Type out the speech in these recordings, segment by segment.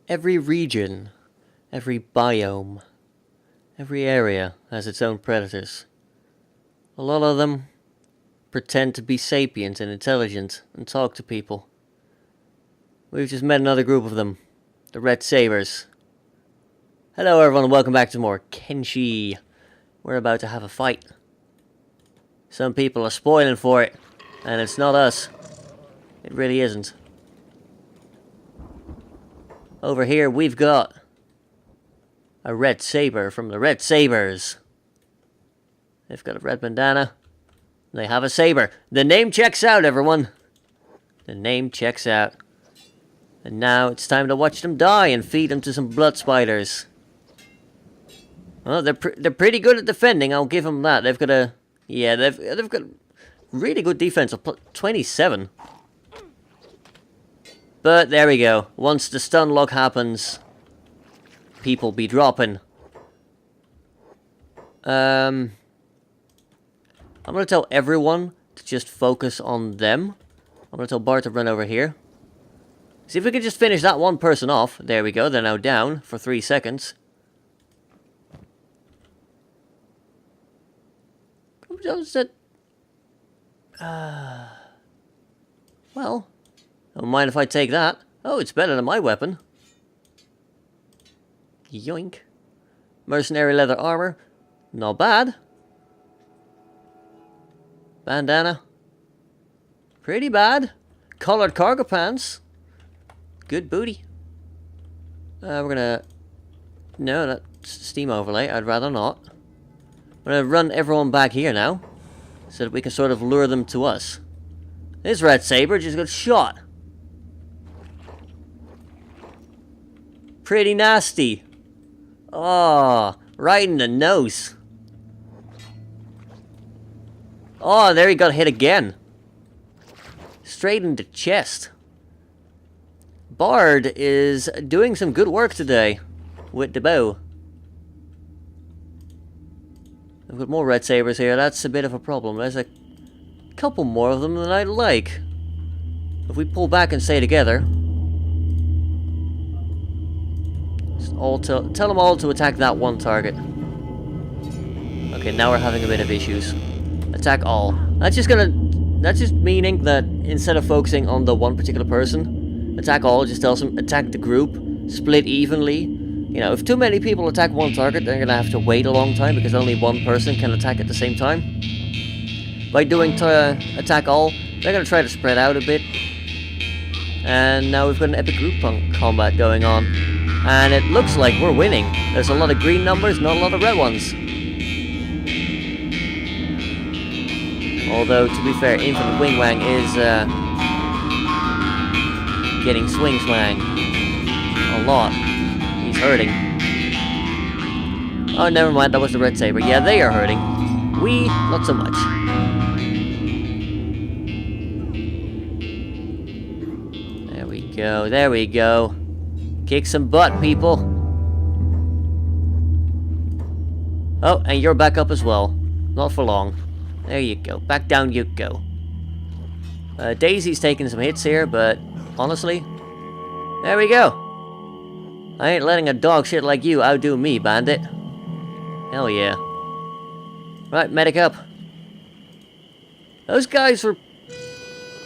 Every region, every biome, every area has its own predators. A lot of them pretend to be sapient and intelligent and talk to people. We've just met another group of them, the Red Sabers. Hello everyone and welcome back to more Kenshi. We're about to have a fight. Some people are spoiling for it, and it's not us. It really isn't. Over here we've got a Red Saber from the Red Sabers. They've got a red bandana. They have a saber. The name checks out, everyone. The name checks out. And now it's time to watch them die and feed them to some blood spiders. Well, they're pretty good at defending. I'll give them that. They've got a they've got really good defense of 27. But there we go. Once the stun lock happens, people be dropping. I'm gonna tell everyone to just focus on them. I'm gonna tell Bart to run over here. See if we can just finish that one person off. There we go. They're now down for 3 seconds. Well, don't mind if I take that. Oh, it's better than my weapon. Yoink. Mercenary leather armor. Not bad. Bandana. Pretty bad. Collared cargo pants. Good booty. We're gonna... No, that's steam overlay. I'd rather not. I'm gonna run everyone back here now, so that we can sort of lure them to us. This Red Saber just got shot. Pretty nasty. Oh, right in the nose. Oh, there he got hit again. Straight in the chest. Bard is doing some good work today with the bow. I've got more Red Sabers here. That's a bit of a problem. There's a couple more of them than I'd like. If we pull back and stay together, just tell them all to attack that one target. Okay, now we're having a bit of issues. Attack all. That's just meaning that instead of focusing on the one particular person, attack all just tells them attack the group, split evenly. You know, if too many people attack one target, they're gonna have to wait a long time because only one person can attack at the same time. By doing attack all, they're gonna try to spread out a bit. And now we've got an epic group combat going on. And it looks like we're winning. There's a lot of green numbers, not a lot of red ones. Although, to be fair, Infinite Wing Wang is getting swing swang a lot. He's hurting. Oh, never mind, that was the Red Saber. Yeah, they are hurting. We, not so much. There we go, there we go. Kick some butt, people. Oh, and you're back up as well. Not for long. There you go. Back down you go. Daisy's taking some hits here, but honestly, there we go. I ain't letting a dog shit like you outdo me, bandit. Hell yeah. Right, medic up. Those guys were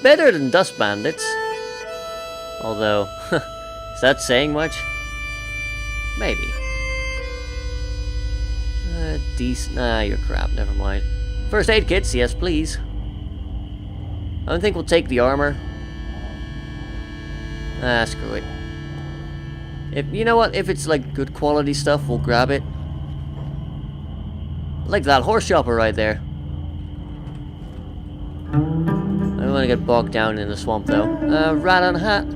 better than dust bandits. Although, is that saying much? Maybe. Decent. Nah, you're crap. Never mind. First aid kits, yes please. I don't think we'll take the armor. Ah, screw it. You know what? If it's like good quality stuff, we'll grab it. Like that horse chopper right there. I don't want to get bogged down in the swamp though. Rat on hat.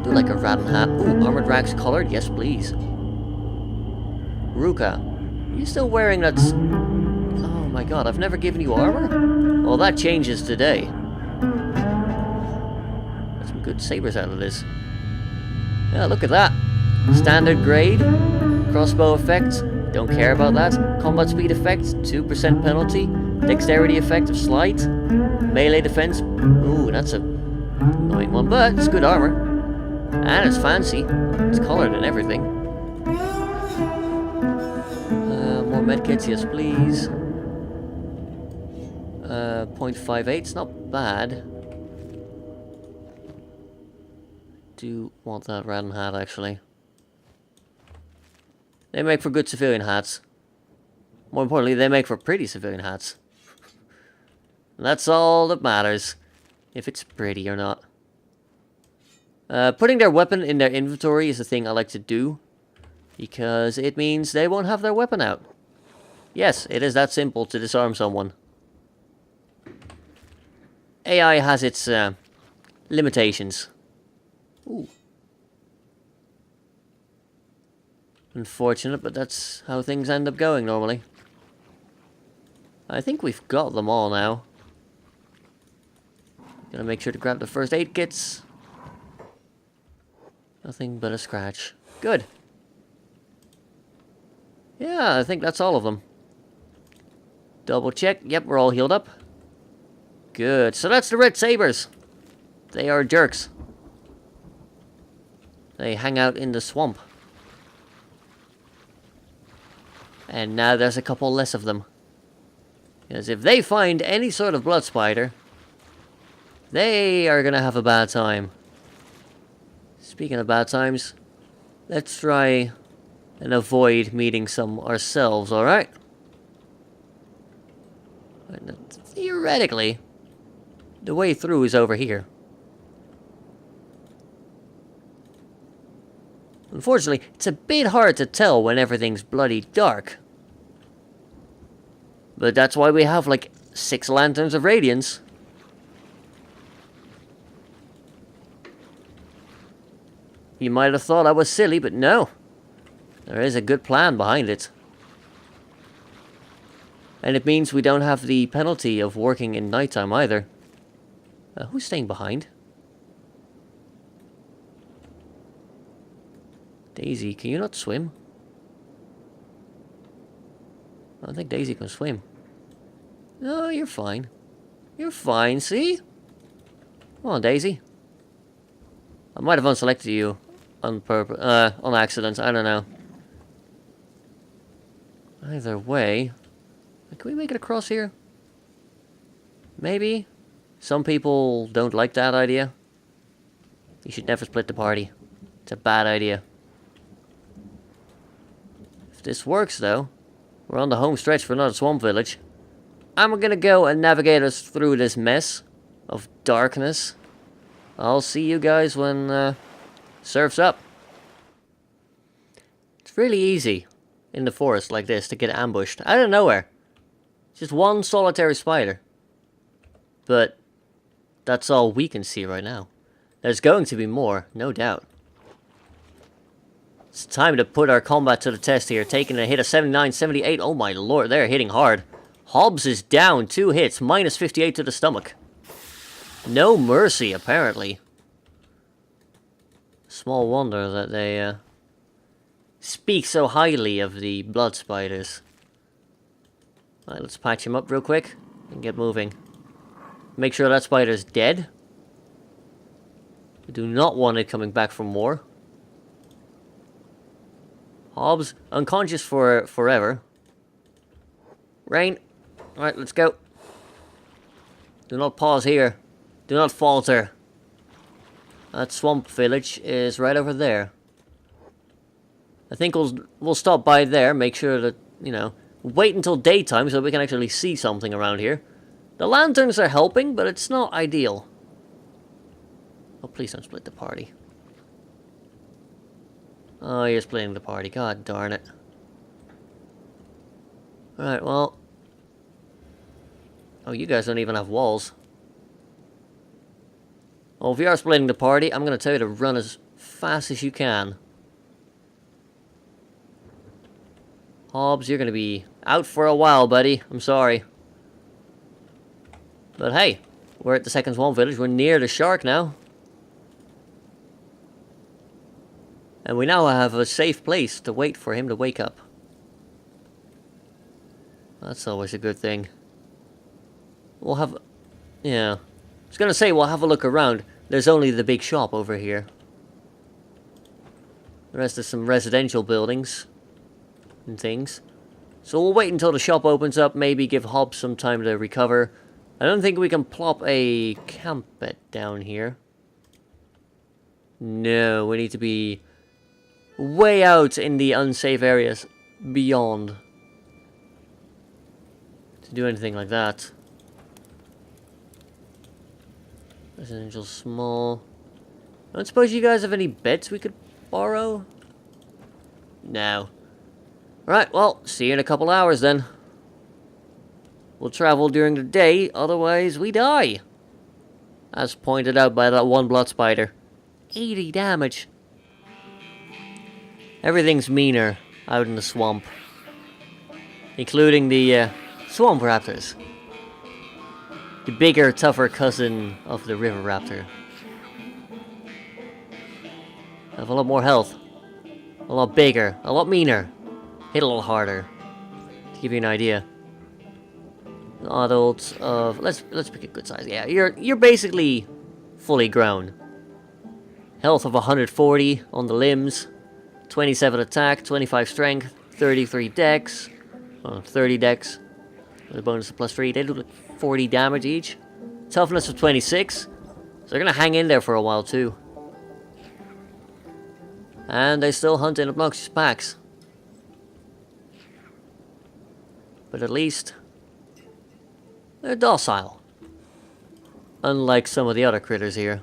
Do like a rat on hat. Ooh, armored rags colored? Yes please. Ruka. Are you still wearing that... Oh my god, I've never given you armor? Well, that changes today. Got some good sabers out of this. Yeah, look at that. Standard grade. Crossbow effect. Don't care about that. Combat speed effect. 2% penalty. Dexterity effect of sleight. Melee defense. Ooh, that's a annoying one, but it's good armor. And it's fancy. It's coloured and everything. More medkits, yes please. 0.58, it's not bad. Do want that random hat actually. They make for good civilian hats. More importantly, they make for pretty civilian hats. And that's all that matters. If it's pretty or not. Putting their weapon in their inventory is a thing I like to do. Because it means they won't have their weapon out. Yes, it is that simple to disarm someone. AI has its limitations. Ooh. Unfortunate, but that's how things end up going normally. I think we've got them all now. Gonna make sure to grab the first aid kits. Nothing but a scratch. Good. Yeah, I think that's all of them. Double check. Yep, we're all healed up. Good. So that's the Red Sabers. They are jerks. They hang out in the swamp. And now there's a couple less of them. Because if they find any sort of blood spider, they are gonna have a bad time. Speaking of bad times, let's try and avoid meeting some ourselves, alright? Theoretically, the way through is over here. Unfortunately, it's a bit hard to tell when everything's bloody dark. But that's why we have like 6 lanterns of radiance. You might have thought I was silly, but no. There is a good plan behind it. And it means we don't have the penalty of working in nighttime either. Who's staying behind? Daisy, can you not swim? I don't think Daisy can swim. No, you're fine. You're fine, see? Come on, Daisy. I might have unselected you on purpose, on accident, I don't know. Either way, can we make it across here? Maybe? Some people don't like that idea. You should never split the party. It's a bad idea. If this works though, we're on the home stretch for another swamp village. I'm gonna go and navigate us through this mess of darkness. I'll see you guys when surf's up. It's really easy in the forest like this to get ambushed out of nowhere. Just one solitary spider. But that's all we can see right now. There's going to be more, no doubt. It's time to put our combat to the test here. Taking a hit of 79, 78. Oh my lord, they're hitting hard. Hobbs is down, 2 hits, minus 58 to the stomach. No mercy, apparently. Small wonder that they speak so highly of the blood spiders. Alright, let's patch him up real quick and get moving. Make sure that spider's dead. We do not want it coming back for more. Hobbs, unconscious for forever. Rain. Alright, let's go. Do not pause here. Do not falter. That swamp village is right over there. I think we'll stop by there, make sure that, you know, wait until daytime so we can actually see something around here. The lanterns are helping, but it's not ideal. Oh, please don't split the party. Oh, you're splitting the party. God darn it. Alright, well. Oh, you guys don't even have walls. Well, if you are splitting the party, I'm going to tell you to run as fast as you can. Hobbs, you're going to be out for a while, buddy. I'm sorry. But hey, we're at the second swamp village. We're near the shark now. And we now have a safe place to wait for him to wake up. That's always a good thing. We'll have... yeah. I was gonna say we'll have a look around. There's only the big shop over here. The rest is some residential buildings and things. So we'll wait until the shop opens up, maybe give Hobbs some time to recover. I don't think we can plop a camp bed down here. No, we need to be way out in the unsafe areas beyond to do anything like that. Residential small. I don't suppose you guys have any beds we could borrow? No. Right, well, see you in a couple hours then. We'll travel during the day, otherwise we die. As pointed out by that one blood spider. 80 damage. Everything's meaner out in the swamp. Including the swamp raptors. The bigger, tougher cousin of the river raptor. Have a lot more health. A lot bigger. A lot meaner. Hit a little harder. To give you an idea. Adults of let's pick a good size. Yeah, you're basically fully grown. Health of 140 on the limbs, 27 attack, 25 strength, 33 dex, 30 dex. With a bonus of +3, they do like 40 damage each. Toughness of 26, so they're gonna hang in there for a while too. And they still hunt in obnoxious packs. But at least they're docile. Unlike some of the other critters here.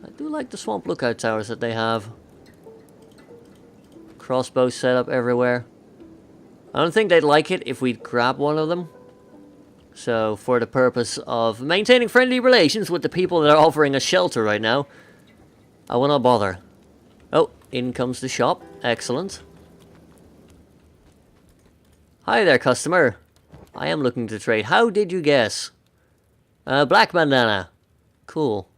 I do like the swamp lookout towers that they have. Crossbows set up everywhere. I don't think they'd like it if we'd grab one of them. So, for the purpose of maintaining friendly relations with the people that are offering us shelter right now, I will not bother. Oh, in comes the shop. Excellent. Hi there, customer. I am looking to trade. How did you guess? Black bandana. Cool.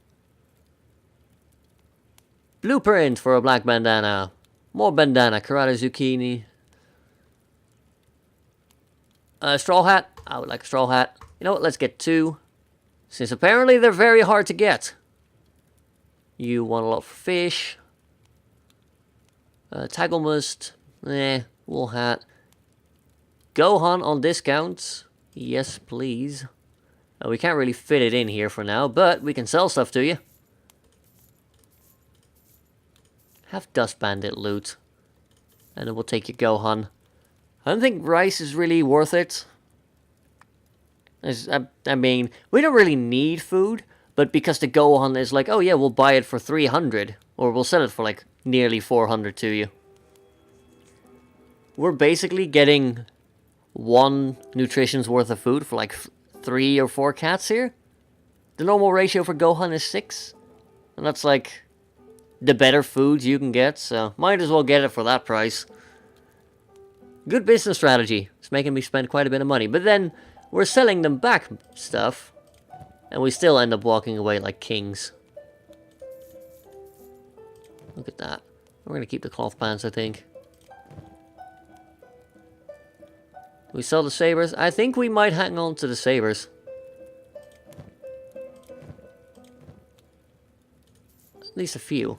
Blueprint for a black bandana. More bandana. Karate zucchini. Straw hat. I would like a straw hat. You know what? Let's get 2. Since apparently they're very hard to get. You want a lot of fish. Taggle must. Wool hat. Gohan on discounts. Yes, please. We can't really fit it in here for now, but we can sell stuff to you. Have Dust Bandit loot. And then we'll take your Gohan. I don't think rice is really worth it. I mean, we don't really need food, but because the Gohan is like, oh yeah, we'll buy it for 300, or we'll sell it for like nearly 400 to you. We're basically getting 1 nutrition's worth of food for like 3 or 4 cats here. The normal ratio for Gohan is 6, and that's like the better foods you can get, so might as well get it for that price. Good business strategy. It's making me spend quite a bit of money, but then we're selling them back stuff, and we still end up walking away like kings. Look at that. We're gonna keep the cloth pants, I think. We sell the sabers. I think we might hang on to the sabers. At least a few.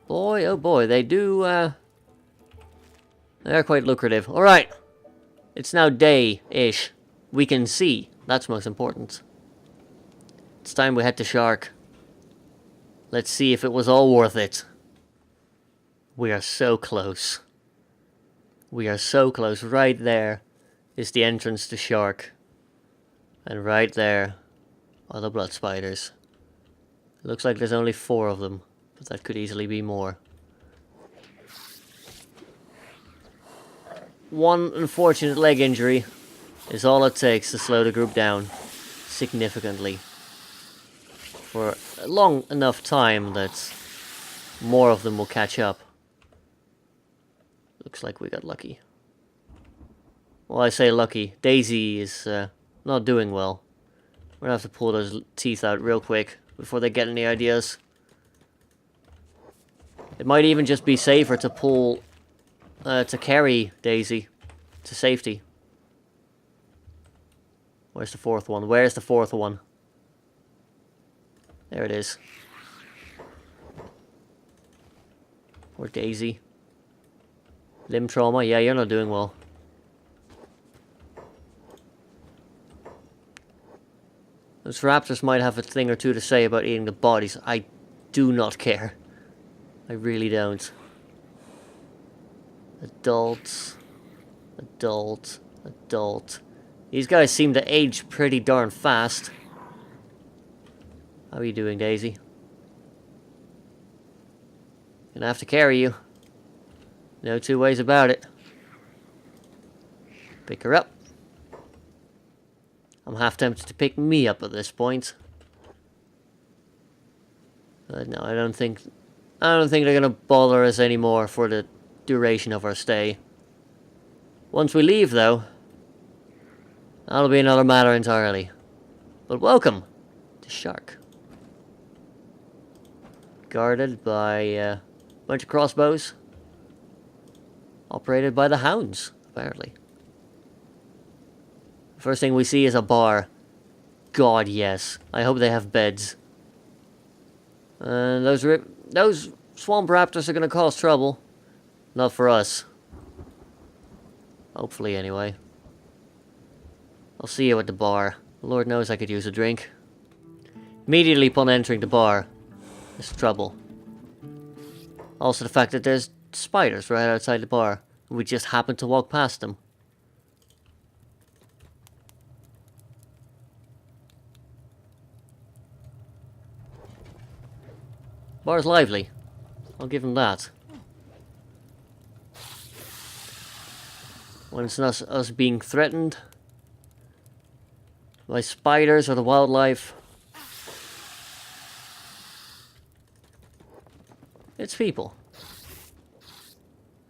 Boy, oh boy, they do, they're quite lucrative. Alright. It's now day-ish. We can see. That's most important. It's time we head to Shark. Let's see if it was all worth it. We are so close. We are so close. Right there is the entrance to Shark. And right there are the blood spiders. It looks like there's only 4 of them, but that could easily be more. One unfortunate leg injury is all it takes to slow the group down significantly for a long enough time that more of them will catch up. Looks like we got lucky. Well, I say lucky. Daisy is not doing well. We're gonna have to pull those teeth out real quick before they get any ideas. It might even just be safer to pull, to carry Daisy to safety. Where's the 4th one? Where's the 4th one? There it is. Or Daisy. Limb trauma. Yeah, you're not doing well. Those raptors might have a thing or two to say about eating the bodies. I do not care. I really don't. Adults. Adult. Adult. These guys seem to age pretty darn fast. How are you doing, Daisy? Gonna have to carry you. No two ways about it. Pick her up. I'm half tempted to pick me up at this point. But no, I don't think they're gonna bother us anymore for the duration of our stay. Once we leave, though, that'll be another matter entirely. But welcome to Shark. Guarded by a bunch of crossbows. Operated by the hounds, apparently. First thing we see is a bar. God, yes. I hope they have beds. And those swamp raptors are gonna cause trouble. Not for us. Hopefully, anyway. I'll see you at the bar. Lord knows I could use a drink. Immediately upon entering the bar, there's trouble. Also the fact that there's spiders right outside the bar. We just happened to walk past them. Bar's lively. I'll give him that. When it's not us being threatened by spiders or the wildlife, it's people.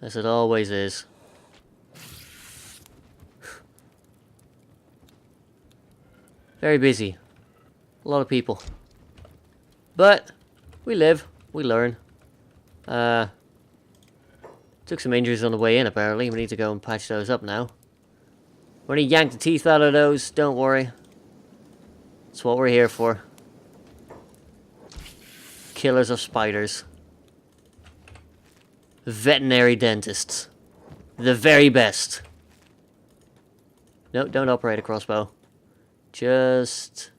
As it always is. Very busy. A lot of people. But we live, we learn. Took some injuries on the way in, apparently. We need to go and patch those up now. When he yanked the teeth out of those, don't worry. That's what we're here for. Killers of spiders. Veterinary dentists. The very best. No, don't operate a crossbow. Just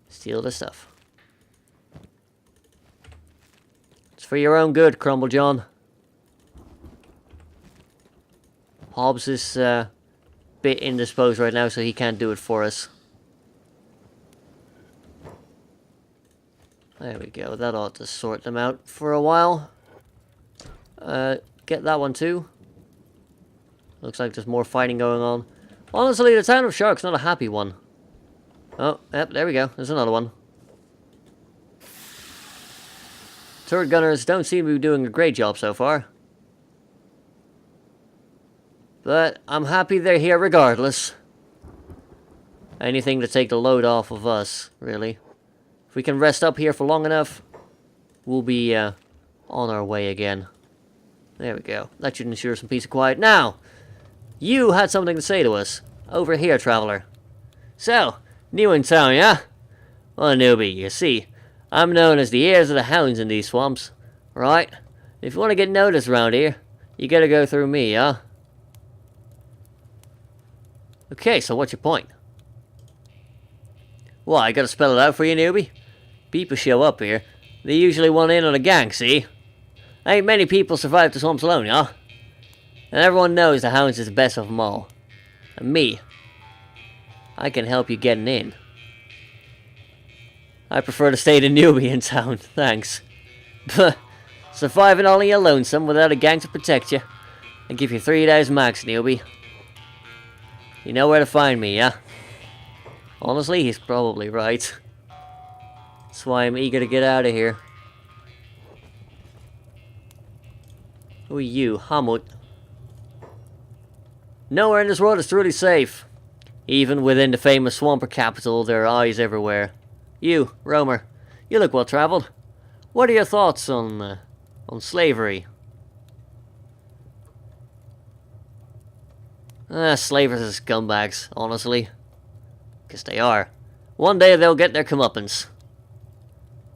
steal the stuff. It's for your own good, Crumble John. Hobbs is a bit indisposed right now, so he can't do it for us. There we go. That ought to sort them out for a while. Get that one too. Looks like there's more fighting going on. Honestly, the town of Shark's not a happy one. Oh, yep, there we go. There's another one. Turret gunners don't seem to be doing a great job so far. But I'm happy they're here regardless. Anything to take the load off of us, really. If we can rest up here for long enough, we'll be on our way again. There we go. That should ensure some peace and quiet. Now, you had something to say to us. Over here, traveler. So, new in town, yeah? Well, newbie, you see, I'm known as the ears of the hounds in these swamps, right? If you want to get noticed around here, you gotta go through me, huh? Okay, so what's your point? Well, I gotta spell it out for you, newbie. People show up here, they usually want in on a gang, see? Ain't many people survive the swamps alone, yeah? And everyone knows the hounds is the best of them all. And me, I can help you getting in. I prefer to stay the newbie in town, thanks. But surviving all on your lonesome without a gang to protect you, I give you 3 days max, newbie. You know where to find me, yeah? Honestly, he's probably right. That's why I'm eager to get out of here. Who are you, Hamut? Nowhere in this world is truly safe. Even within the famous swamper capital, there are eyes everywhere. You, roamer, you look well traveled. What are your thoughts on slavery? Slavers are scumbags, honestly. Because they are. One day they'll get their comeuppance.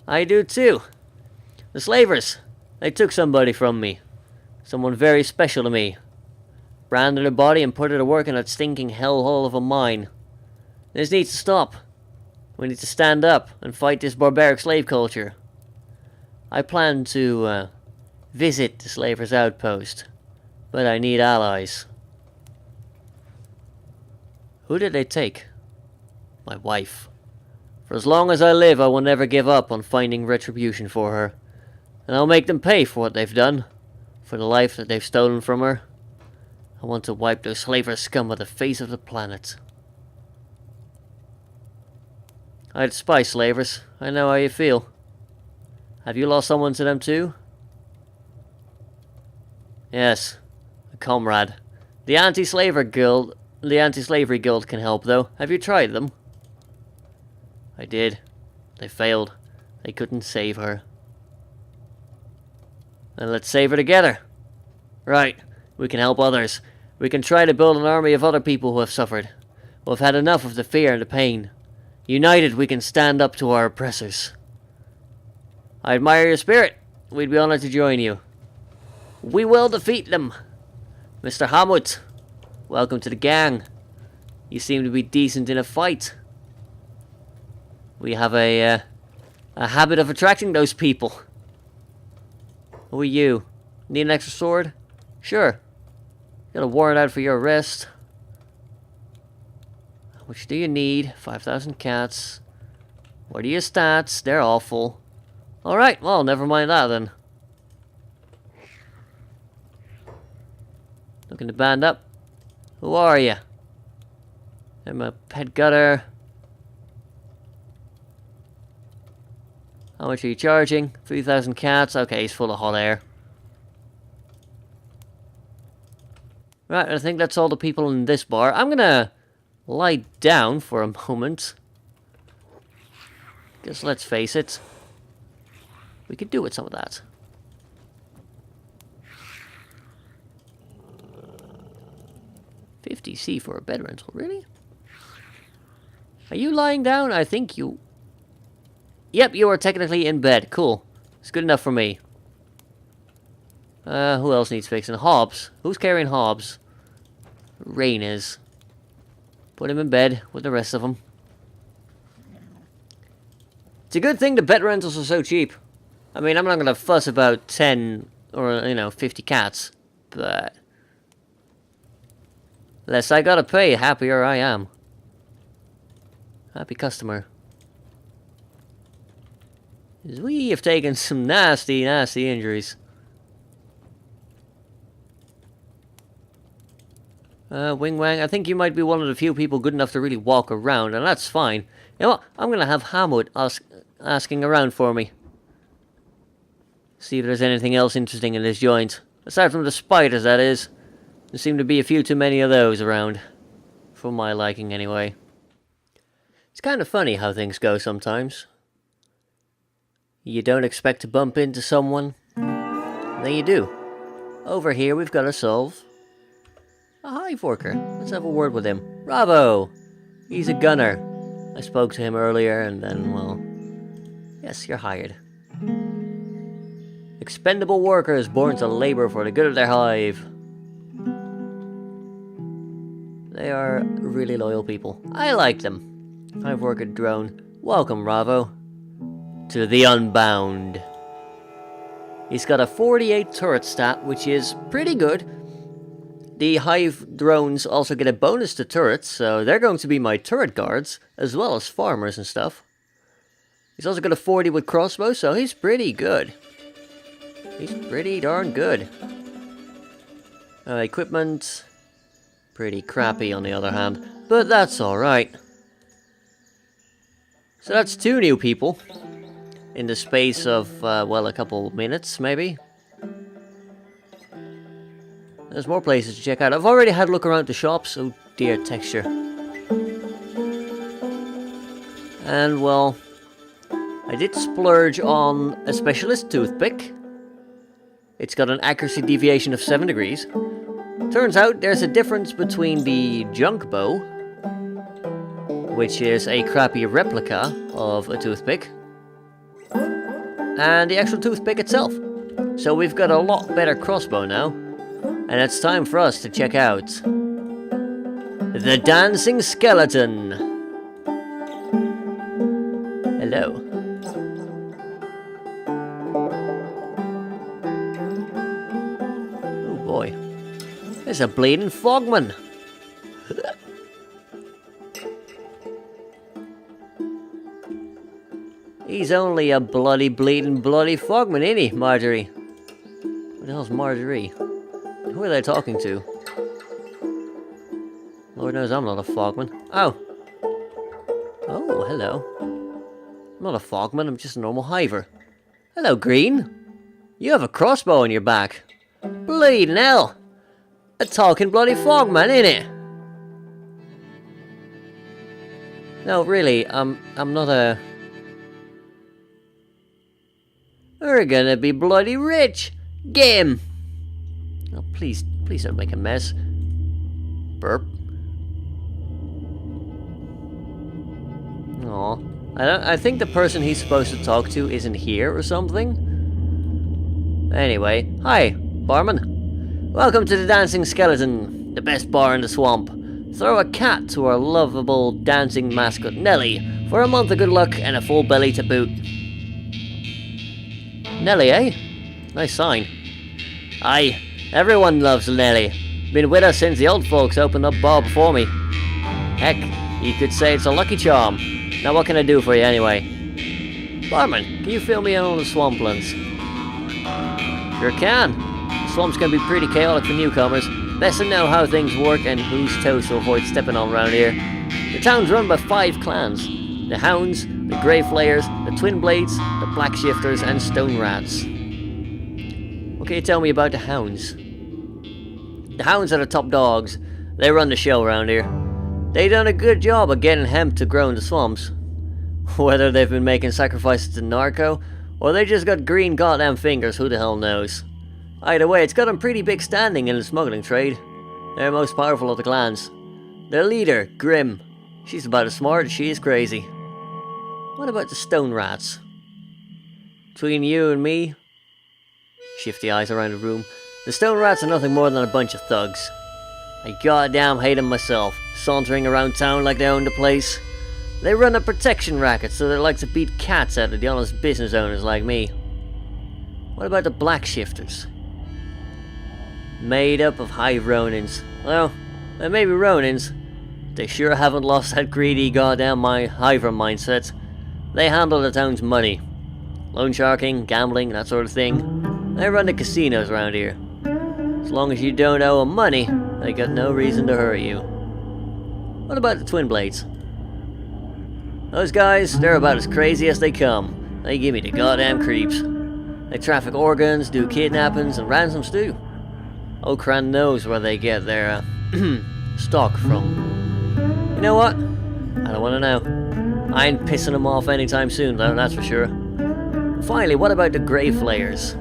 I do too. The slavers, they took somebody from me. Someone very special to me. Branded her body and put her to work in that stinking hellhole of a mine. This needs to stop. We need to stand up and fight this barbaric slave culture. I plan to visit the slavers' outpost, but I need allies. Who did they take? My wife. For as long as I live, I will never give up on finding retribution for her. And I'll make them pay for what they've done. For the life that they've stolen from her. I want to wipe those slaver scum off the face of the planet. I despise slavers. I know how you feel. Have you lost someone to them too? Yes. A comrade. The anti-slavery guild can help though. Have you tried them? I did. They failed. They couldn't save her. Then let's save her together. Right. We can help others. We can try to build an army of other people who have suffered. Who have had enough of the fear and the pain. United, we can stand up to our oppressors. I admire your spirit. We'd be honored to join you. We will defeat them. Mr. Hamut, welcome to the gang. You seem to be decent in a fight. We have a habit of attracting those people. Who are you? Need an extra sword? Sure. Got a warrant out for your arrest. How much do you need? 5,000 cats. What are your stats? They're awful. Alright, well, never mind that then. Looking to band up. Who are you? I'm a pet gutter. How much are you charging? 3,000 cats. Okay, he's full of hot air. Right, I think that's all the people in this bar. I'm gonna lie down for a moment. Because let's face it, we could do with some of that. $50C for a bed rental, really? Are you lying down? I think you... Yep, you are technically in bed. Cool. It's good enough for me. Who else needs fixing? Hobbs. Who's carrying Hobbs? Rain is. Put him in bed with the rest of them. It's a good thing the bed rentals are so cheap. I mean, I'm not gonna fuss about 10 or, 50 cats. But... less I gotta pay, happier I am. Happy customer. We have taken some nasty, nasty injuries. Wing Wang, I think you might be one of the few people good enough to really walk around, and that's fine. You know what? I'm gonna have Hamut asking around for me. See if there's anything else interesting in this joint. Aside from the spiders, that is. There seem to be a few too many of those around. For my liking, anyway. It's kind of funny how things go sometimes. You don't expect to bump into someone, then you do. Over here we've got ourselves a hive worker. Let's have a word with him. Bravo! He's a gunner. I spoke to him earlier and then, well... yes, you're hired. Expendable workers born to labor for the good of their hive. They are really loyal people. I like them. Hive worker drone. Welcome, Ravo. To the Unbound. He's got a 48 turret stat, which is pretty good. The Hive drones also get a bonus to turrets, so they're going to be my turret guards, as well as farmers and stuff. He's also got a 40 with crossbow, so he's pretty good. He's pretty darn good. Equipment... pretty crappy on the other hand, but that's alright. So that's 2 new people. In the space of, well, a couple minutes, maybe. There's more places to check out. I've already had a look around the shops. Oh dear, texture. And, well, I did splurge on a specialist toothpick. It's got an accuracy deviation of 7 degrees. Turns out there's a difference between the junk bow, which is a crappy replica of a toothpick, and the actual toothpick itself. So we've got a lot better crossbow now, and it's time for us to check out the Dancing Skeleton. Hello. Oh boy. There's a bleeding fogman. He's only a bloody fogman, ain't he, Marjorie? What the hell's Marjorie? Who are they talking to? Lord knows I'm not a fogman. Oh. Oh, hello. I'm not a fogman, I'm just a normal hiver. Hello, Green. You have a crossbow on your back. Bleeding hell. A talking bloody fogman, ain't it? No, really, I'm not a... We're gonna be bloody rich! Get him! Oh, please don't make a mess. Burp. Aw. I think the person he's supposed to talk to isn't here or something. Anyway, hi, barman. Welcome to the Dancing Skeleton, the best bar in the swamp. Throw a cat to our lovable dancing mascot Nelly for a month of good luck and a full belly to boot. Nelly, eh? Nice sign. Aye, everyone loves Nelly. Been with us since the old folks opened up bar before me. Heck, you could say it's a lucky charm. Now what can I do for you anyway? Barman, can you fill me in on the swamplands? Sure can. The swamp's gonna be pretty chaotic for newcomers. Best to know how things work and whose toes to avoid stepping on around here. The town's run by 5 clans. The Hounds, the Grey Flayers, the Twin Blades, the Black Shifters, and Stone Rats. What can you tell me about the Hounds? The Hounds are the top dogs. They run the show around here. They done a good job of getting hemp to grow in the swamps. Whether they've been making sacrifices to narco, or they just got green goddamn fingers, who the hell knows. Either way, it's got them pretty big standing in the smuggling trade. They're most powerful of the clans. Their leader, Grim. She's about as smart as she is crazy. What about the Stone Rats? Between you and me, shifty eyes around the room, the Stone Rats are nothing more than a bunch of thugs. I goddamn hate them myself, sauntering around town like they own the place. They run a protection racket, so they like to beat cats out of the honest business owners like me. What about the Black Shifters? Made up of high Ronins. Well, they may be Ronins. They sure haven't lost that greedy goddamn hiver mindset. They handle the town's money. Loan sharking, gambling, that sort of thing. They run the casinos around here. As long as you don't owe them money, they got no reason to hurt you. What about the Twin Blades? Those guys, they're about as crazy as they come. They give me the goddamn creeps. They traffic organs, do kidnappings, and ransoms too. Okran knows where they get their stock from. You know what? I don't want to know. I ain't pissing them off anytime soon, though, that's for sure. Finally, what about the Grey Flayers?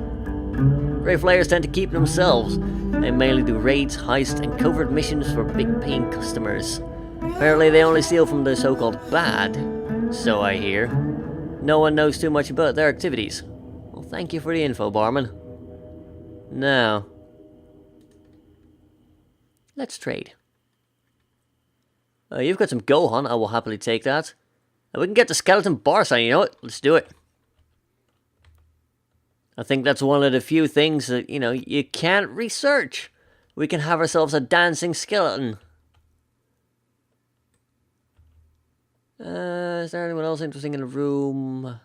Grey Flayers tend to keep themselves. They mainly do raids, heists, and covert missions for big-paying customers. Apparently they only steal from the so-called bad, so I hear. No one knows too much about their activities. Well, thank you for the info, barman. Now, let's trade. You've got some Gohan, I will happily take that. And we can get the skeleton bar sign, you know what? Let's do it. I think that's one of the few things that, you know, you can't research. We can have ourselves a dancing skeleton. Is there anyone else interesting in the room?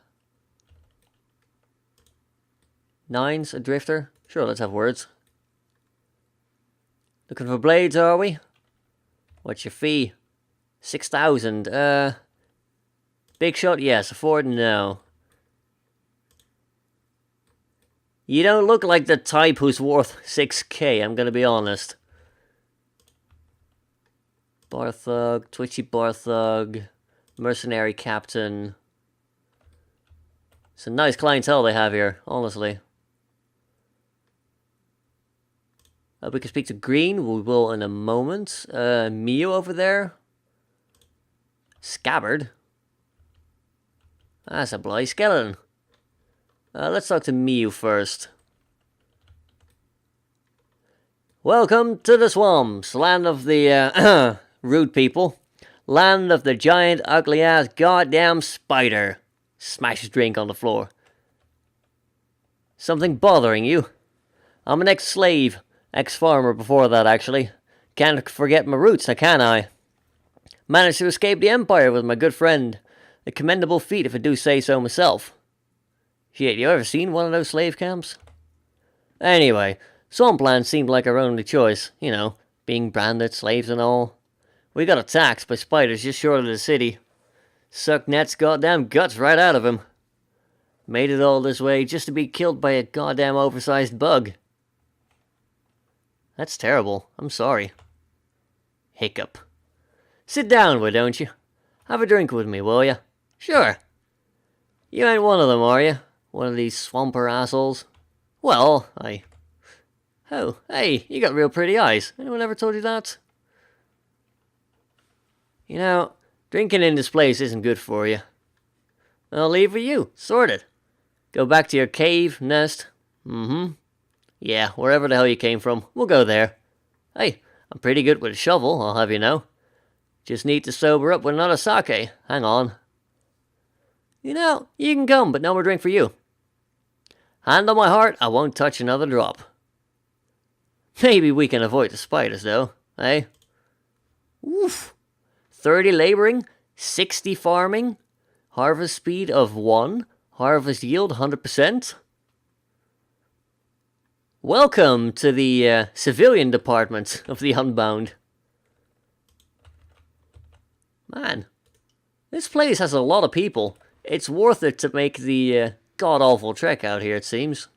Nines, a drifter? Sure, let's have words. Looking for blades, are we? What's your fee? 6,000. Big shot, yes. Afford, no. You don't look like the type who's worth 6k, I'm gonna be honest. Barthug, Twitchy Barthug, Mercenary Captain. It's a nice clientele they have here, honestly. We can speak to Green, we will in a moment. Mio over there. Scabbard? That's a bloody skeleton. Let's talk to Miu first. Welcome to the swamps, land of the, rude people. Land of the giant, ugly-ass, goddamn spider. Smash his drink on the floor. Something bothering you? I'm an ex-slave. Ex-farmer before that, actually. Can't forget my roots, now can I? Managed to escape the Empire with my good friend. A commendable feat, if I do say so myself. Shit, you ever seen one of those slave camps? Anyway, Swampland seemed like our only choice. You know, being branded slaves and all. We got attacked by spiders just short of the city. Sucked Net's goddamn guts right out of him. Made it all this way just to be killed by a goddamn oversized bug. That's terrible. I'm sorry. Hiccup. Sit down, why don't you? Have a drink with me, will ya? Sure. You ain't one of them, are you? One of these swamper assholes? Well, Oh, hey, you got real pretty eyes. Anyone ever told you that? You know, drinking in this place isn't good for you. I'll leave with you. Sorted. Go back to your cave, nest. Yeah, wherever the hell you came from. We'll go there. Hey, I'm pretty good with a shovel, I'll have you know. Just need to sober up with another sake. Hang on. You know, you can come, but no more drink for you. Hand on my heart, I won't touch another drop. Maybe we can avoid the spiders, though, eh? Oof. 30 laboring, 60 farming, harvest speed of 1, harvest yield 100%. Welcome to the civilian department of the Unbound. Man, this place has a lot of people. It's worth it to make the god-awful trek out here, it seems.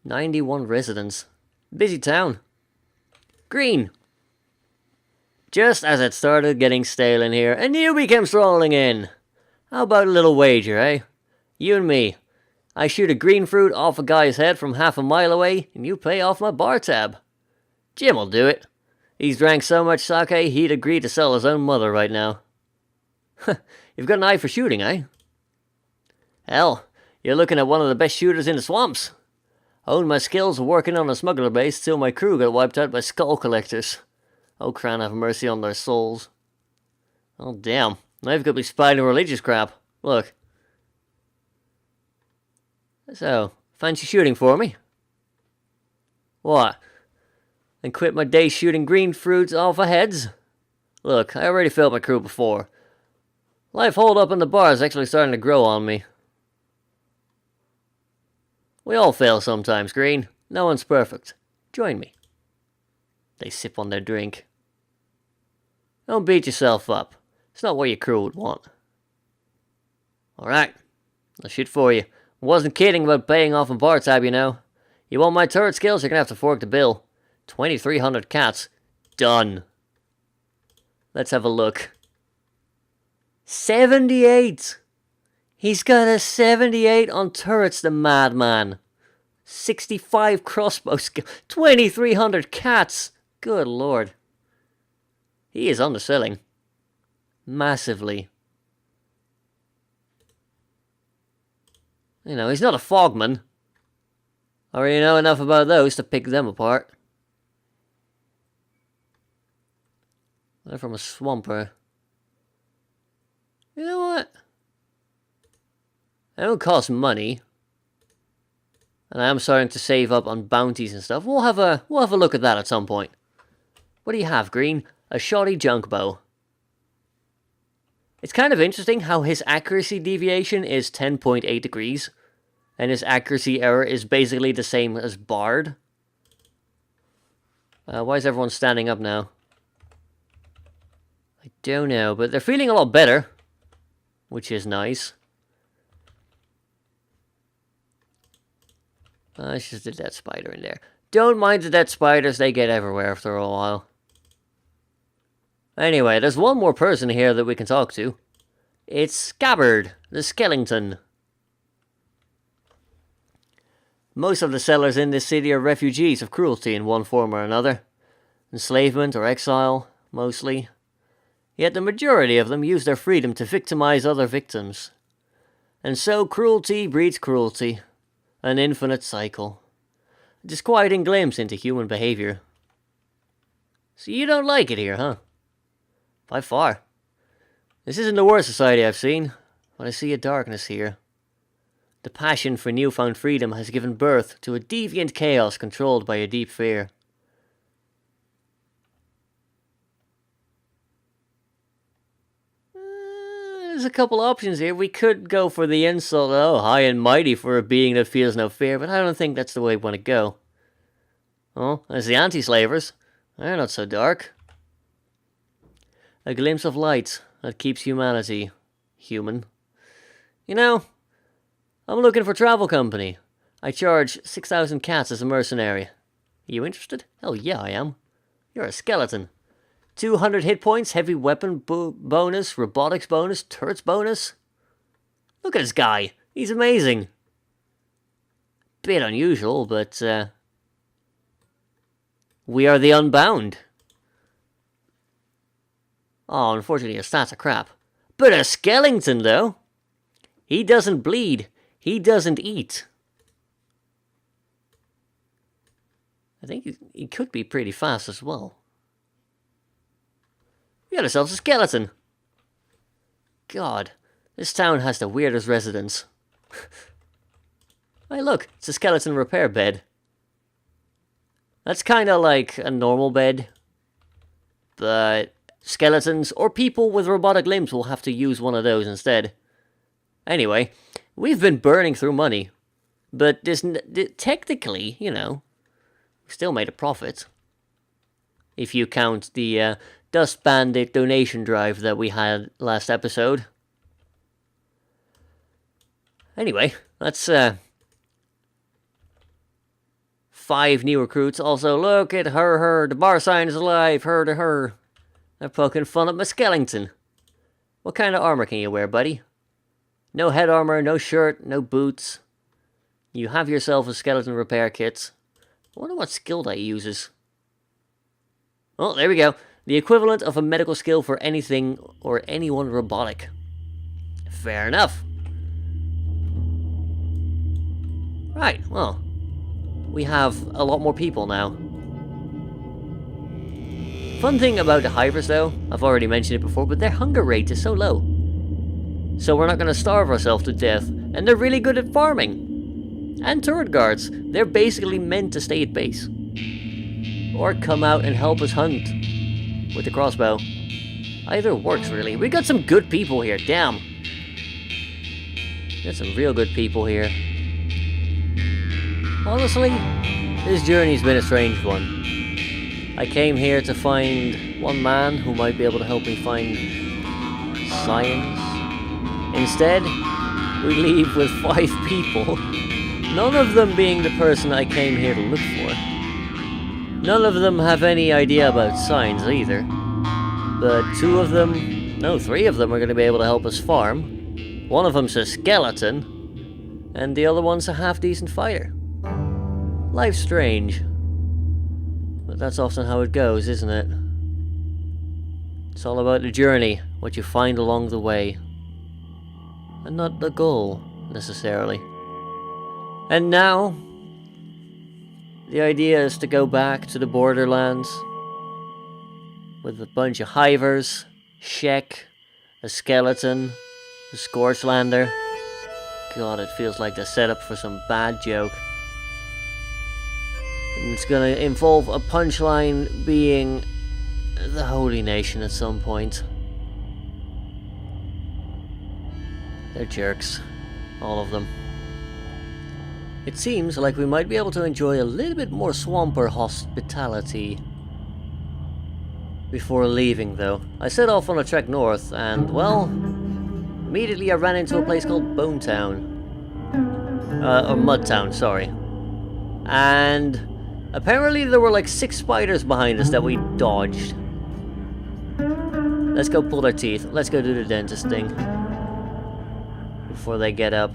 91 residents. Busy town. Green. Just as it started getting stale in here, a newbie came strolling in. How about a little wager, eh? You and me. I shoot a green fruit off a guy's head from half a mile away, and you pay off my bar tab. Jim'll do it. He's drank so much sake, he'd agree to sell his own mother right now. You've got an eye for shooting, eh? Hell, you're looking at one of the best shooters in the swamps. Honed my skills working on a smuggler base till my crew got wiped out by skull collectors. Oh, Cran, have mercy on their souls. Oh, damn. Now you've got me spying religious crap. Look. So, fancy shooting for me? What? And quit my day shooting green fruits off of heads? Look, I already failed my crew before. Life holed up in the bar is actually starting to grow on me. We all fail sometimes, Green. No one's perfect. Join me. They sip on their drink. Don't beat yourself up. It's not what your crew would want. Alright. I'll shoot for you. Wasn't kidding about paying off a bar tab, you know. You want my turret skills, you're gonna have to fork the bill. 2,300 cats. Done. Let's have a look. 78! He's got a 78 on turrets, the madman. 65 crossbow skill. 2,300 cats! Good lord. He is underselling. Massively. You know, he's not a fogman. I already know enough about those to pick them apart. They're from a swamper. You know what? They don't cost money. And I am starting to save up on bounties and stuff. We'll have a look at that at some point. What do you have, Green? A shoddy junk bow. It's kind of interesting how his accuracy deviation is 10.8 degrees. And his accuracy error is basically the same as Bard. Why is everyone standing up now? I don't know, but they're feeling a lot better. Which is nice. It's just a dead spider in there. Don't mind the dead spiders, they get everywhere after a while. Anyway, there's one more person here that we can talk to. It's Scabbard, the skeleton. Most of the settlers in this city are refugees of cruelty in one form or another. Enslavement or exile, mostly. Yet the majority of them use their freedom to victimize other victims. And so cruelty breeds cruelty. An infinite cycle. A disquieting glimpse into human behavior. So you don't like it here, huh? By far. This isn't the worst society I've seen, but I see a darkness here. The passion for newfound freedom has given birth to a deviant chaos controlled by a deep fear. There's a couple options here. We could go for the insult, oh, high and mighty for a being that feels no fear, but I don't think that's the way we want to go. Oh, there's the anti-slavers. They're not so dark. A glimpse of light that keeps humanity human. You know, I'm looking for travel company. I charge 6,000 cats as a mercenary. Are you interested? Hell yeah, I am. You're a skeleton. 200 hit points, heavy weapon bonus, robotics bonus, turrets bonus. Look at this guy. He's amazing. Bit unusual, but we are the Unbound. Oh, unfortunately his stats are crap. But a skeleton, though. He doesn't bleed. He doesn't eat. I think he could be pretty fast as well. We got ourselves a skeleton. God, this town has the weirdest residents. Hey look, it's a skeleton repair bed. That's kind of like a normal bed. But skeletons or people with robotic limbs will have to use one of those instead. Anyway, we've been burning through money. But technically, you know, we still made a profit. If you count the Dust Bandit donation drive that we had last episode. Anyway, that's 5 new recruits. Also, look at her, the bar sign is alive, her to her. They're poking fun at my skeleton. What kind of armor can you wear, buddy? No head armor, no shirt, no boots. You have yourself a skeleton repair kit. I wonder what skill that uses. Oh, there we go. The equivalent of a medical skill for anything or anyone robotic. Fair enough. Right, well, we have a lot more people now. Fun thing about the hivers though, I've already mentioned it before, but their hunger rate is so low. So we're not going to starve ourselves to death, and they're really good at farming. And turret guards, they're basically meant to stay at base. Or come out and help us hunt with the crossbow. Either works really. We got some good people here, damn. Got some real good people here. Honestly, this journey's been a strange one. I came here to find one man who might be able to help me find science. Instead, we leave with 5 people. None of them being the person I came here to look for. None of them have any idea about science either. But 2 of them, no, 3 of them are going to be able to help us farm. One of them's a skeleton. And the other one's a half-decent fighter. Life's strange. But that's often how it goes, isn't it? It's all about the journey, what you find along the way. And not the goal, necessarily. And now, the idea is to go back to the borderlands with a bunch of hivers, Shek, a skeleton, a Scorchlander. God, it feels like the setup for some bad joke. And it's gonna involve a punchline being the Holy Nation at some point. They're jerks. All of them. It seems like we might be able to enjoy a little bit more swamper hospitality before leaving, though. I set off on a trek north, and, well, immediately I ran into a place called Bone Town. Or Mud Town, sorry. And apparently there were like 6 spiders behind us that we dodged. Let's go pull their teeth. Let's go do the dentist thing before they get up.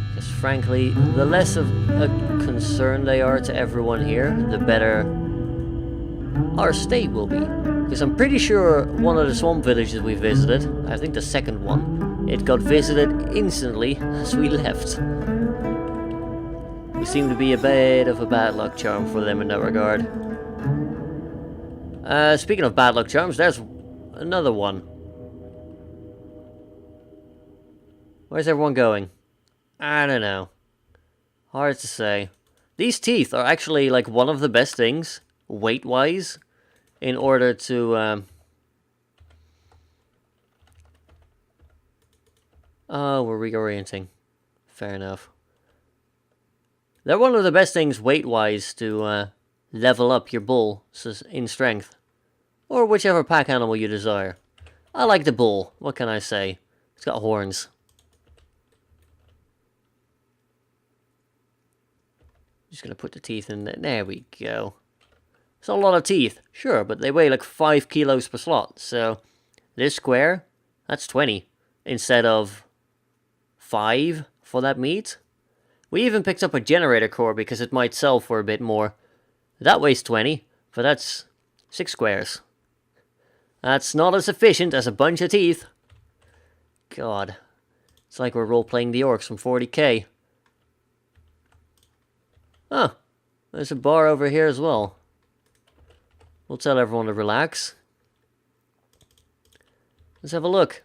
Because frankly, the less of a concern they are to everyone here, the better our stay will be. Because I'm pretty sure one of the swamp villages we visited, I think the second one, it got visited instantly as we left. We seem to be a bit of a bad luck charm for them in that regard. Speaking of bad luck charms, there's another one. Where's everyone going? I don't know. Hard to say. These teeth are actually like one of the best things, weight-wise, in order to... Oh, we're reorienting. Fair enough. They're one of the best things weight-wise to level up your bull in strength. Or whichever pack animal you desire. I like the bull. What can I say? It's got horns. Just gonna put the teeth in there. There we go. It's a lot of teeth, sure, but they weigh like 5 kilos per slot. So this square, that's 20 instead of 5 for that meat. We even picked up a generator core because it might sell for a bit more. That weighs 20, but that's 6 squares. That's not as efficient as a bunch of teeth. God, it's like we're role-playing the orcs from 40k. Oh, there's a bar over here as well. We'll tell everyone to relax. Let's have a look.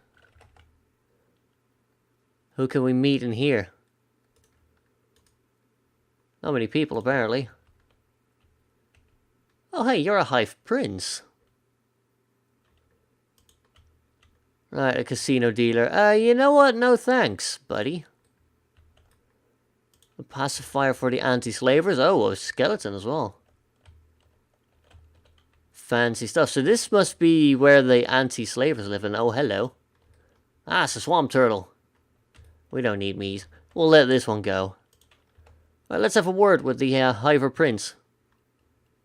Who can we meet in here? Not many people, apparently. Oh, hey, you're a hive prince. Right, a casino dealer. You know what? No thanks, buddy. A pacifier for the anti-slavers. Oh, a skeleton as well. Fancy stuff. So this must be where the anti-slavers live in. Oh, hello. Ah, it's a swamp turtle. We don't need meat. We'll let this one go. Right, let's have a word with the Hiver Prince.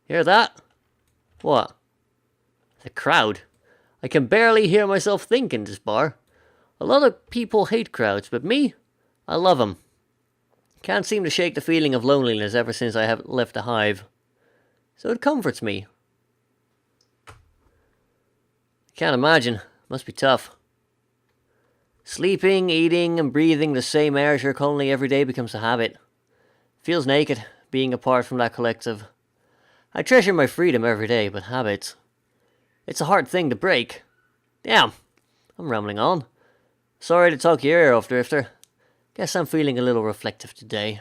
Hear that? What? The crowd. I can barely hear myself think in this bar. A lot of people hate crowds, but me? I love them. Can't seem to shake the feeling of loneliness ever since I have left the hive. So it comforts me. Can't imagine. Must be tough. Sleeping, eating, and breathing the same air only every day becomes a habit. Feels naked, being apart from that collective. I treasure my freedom every day, but habits. It's a hard thing to break. Damn, I'm rambling on. Sorry to talk your ear off, Drifter. Guess I'm feeling a little reflective today.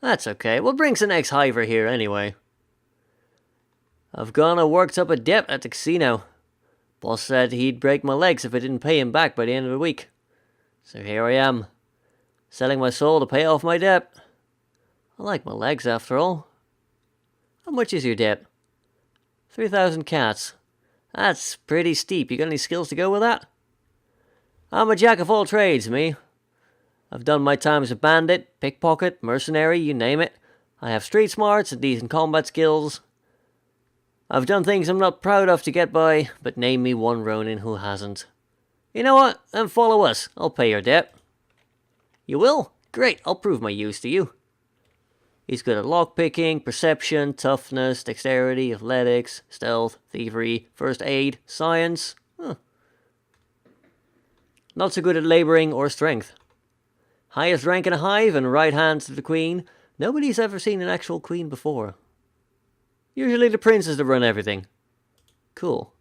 That's okay. What brings an ex-hiver here anyway? I've gone and worked up a debt at the casino. Boss said he'd break my legs if I didn't pay him back by the end of the week. So here I am, selling my soul to pay off my debt. I like my legs after all. How much is your debt? 3,000 cats. That's pretty steep. You got any skills to go with that? I'm a jack of all trades, me. I've done my time as a bandit, pickpocket, mercenary, you name it. I have street smarts and decent combat skills. I've done things I'm not proud of to get by, but name me one Ronin who hasn't. You know what? Then follow us. I'll pay your debt. You will? Great, I'll prove my use to you. He's good at lockpicking, perception, toughness, dexterity, athletics, stealth, thievery, first aid, science. Not so good at laboring or strength. Highest rank in a hive and right hand to the queen. Nobody's ever seen an actual queen before. Usually the princes that run everything. Cool.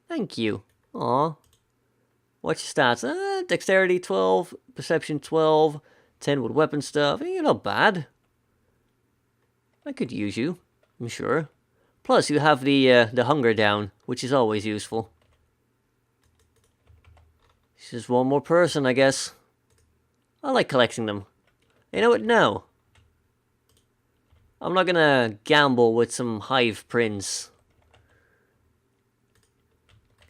Thank you. Aw. What's your stats? Dexterity 12, perception 12, 10 with weapon stuff. You're not bad. I could use you, I'm sure. Plus you have the hunger down, which is always useful. It's just one more person, I guess. I like collecting them. You know what? No. I'm not gonna gamble with some hive prince.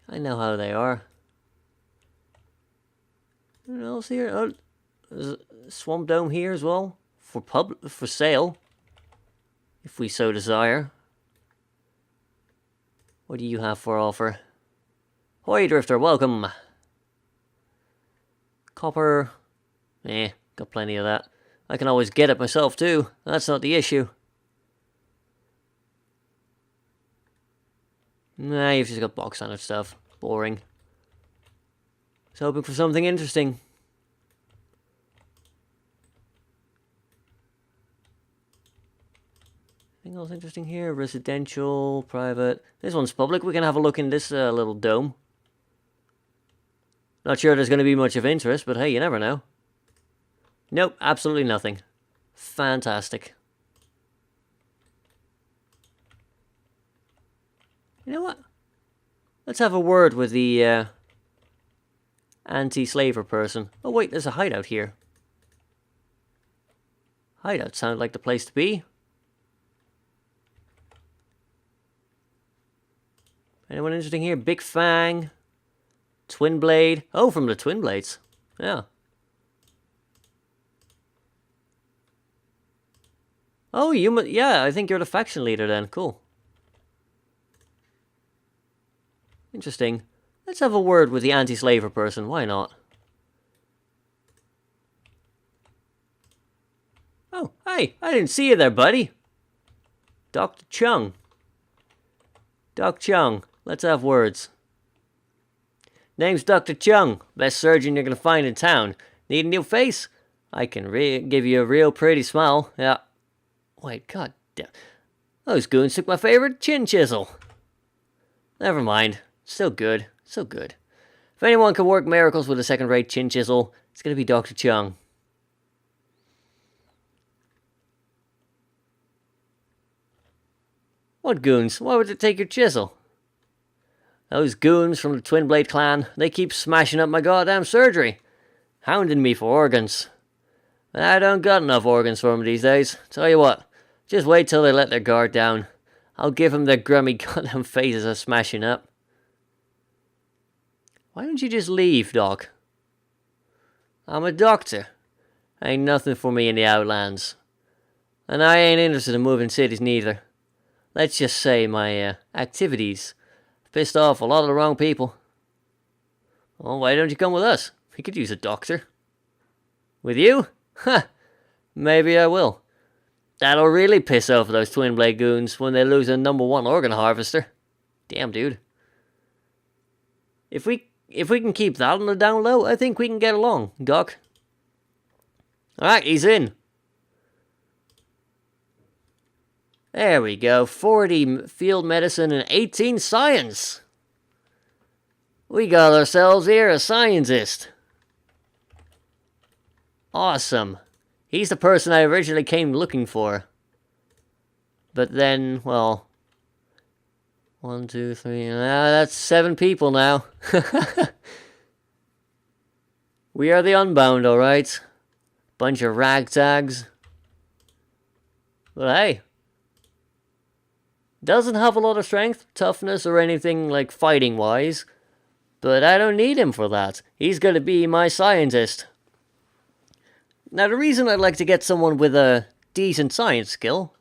I know how they are. What else here? Oh, there's a swamp dome here as well. For sale. If we so desire. What do you have for offer? Hoi, Drifter, welcome. Copper. Got plenty of that. I can always get it myself too. That's not the issue. Nah, you've just got box standard stuff. Boring. I was hoping for something interesting. Anything else interesting here? Residential, private. This one's public. We can have a look in this little dome. Not sure there's going to be much of interest, but hey, you never know. Nope, absolutely nothing. Fantastic. You know what? Let's have a word with the anti-slaver person. Oh wait, there's a hideout here. Hideout sounded like the place to be. Anyone interesting here? Big Fang. Twin Blade. Oh, from the Twin Blades. Yeah. Oh, yeah, I think you're the faction leader then. Cool. Interesting. Let's have a word with the anti-slaver person. Why not? Oh, hey, I didn't see you there, buddy. Dr. Chung. Doc Chung, let's have words. Name's Dr. Chung, best surgeon you're gonna find in town. Need a new face? I can give you a real pretty smile. Yeah. Wait, god damn. Those goons took my favorite chin chisel. Never mind. Still good. So good. If anyone can work miracles with a second-rate chin chisel, it's gonna be Dr. Chung. What goons? Why would they take your chisel? Those goons from the Twin Blade clan, they keep smashing up my goddamn surgery. Hounding me for organs. I don't got enough organs for them these days. Tell you what, just wait till they let their guard down. I'll give them their grummy goddamn faces a smashing up. Why don't you just leave, Doc? I'm a doctor. Ain't nothing for me in the Outlands. And I ain't interested in moving cities neither. Let's just say my activities pissed off a lot of the wrong people. Well, why don't you come with us? We could use a doctor. With you? Ha! Maybe I will. That'll really piss off those Twin Blade goons when they lose a #1 organ harvester. Damn, dude. If we can keep that on the down low, I think we can get along, Doc. Alright, he's in. There we go. 40 field medicine and 18 science. We got ourselves here a scientist. Awesome. He's the person I originally came looking for. But then, well... 1, 2, 3... that's 7 people now. We are the Unbound, alright? Bunch of ragtags. But hey... Doesn't have a lot of strength, toughness, or anything like fighting-wise. But I don't need him for that. He's gonna be my scientist. Now the reason I'd like to get someone with a decent science skill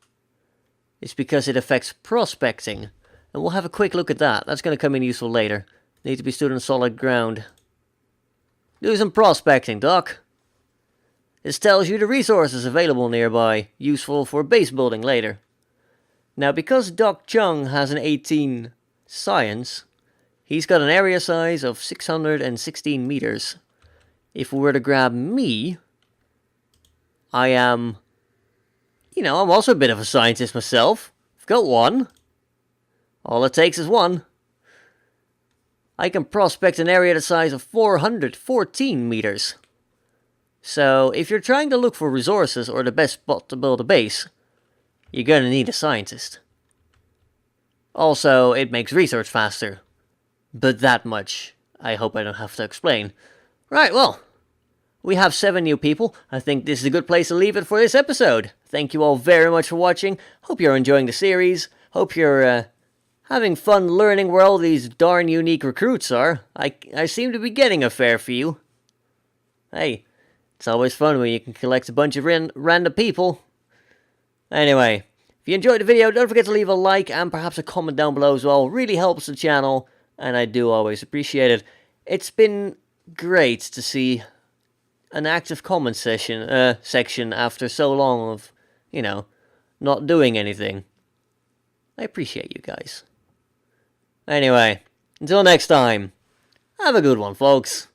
is because it affects prospecting. And we'll have a quick look at that. That's gonna come in useful later. Need to be stood on solid ground. Do some prospecting, Doc. This tells you the resources available nearby, useful for base building later. Now, because Doc Chung has an 18 science, he's got an area size of 616 meters. If we were to grab me, I am, I'm also a bit of a scientist myself. I've got 1. All it takes is 1. I can prospect an area the size of 414 meters. So, if you're trying to look for resources or the best spot to build a base, you're gonna need a scientist. Also, it makes research faster. But that much, I hope I don't have to explain. Right, well, we have 7 new people. I think this is a good place to leave it for this episode. Thank you all very much for watching. Hope you're enjoying the series. Hope you're having fun learning where all these darn unique recruits are. I seem to be getting a fair few. Hey, it's always fun when you can collect a bunch of random people. Anyway, if you enjoyed the video, don't forget to leave a like and perhaps a comment down below as well. It really helps the channel, and I do always appreciate it. It's been great to see an active comment section after so long of, not doing anything. I appreciate you guys. Anyway, until next time, have a good one, folks.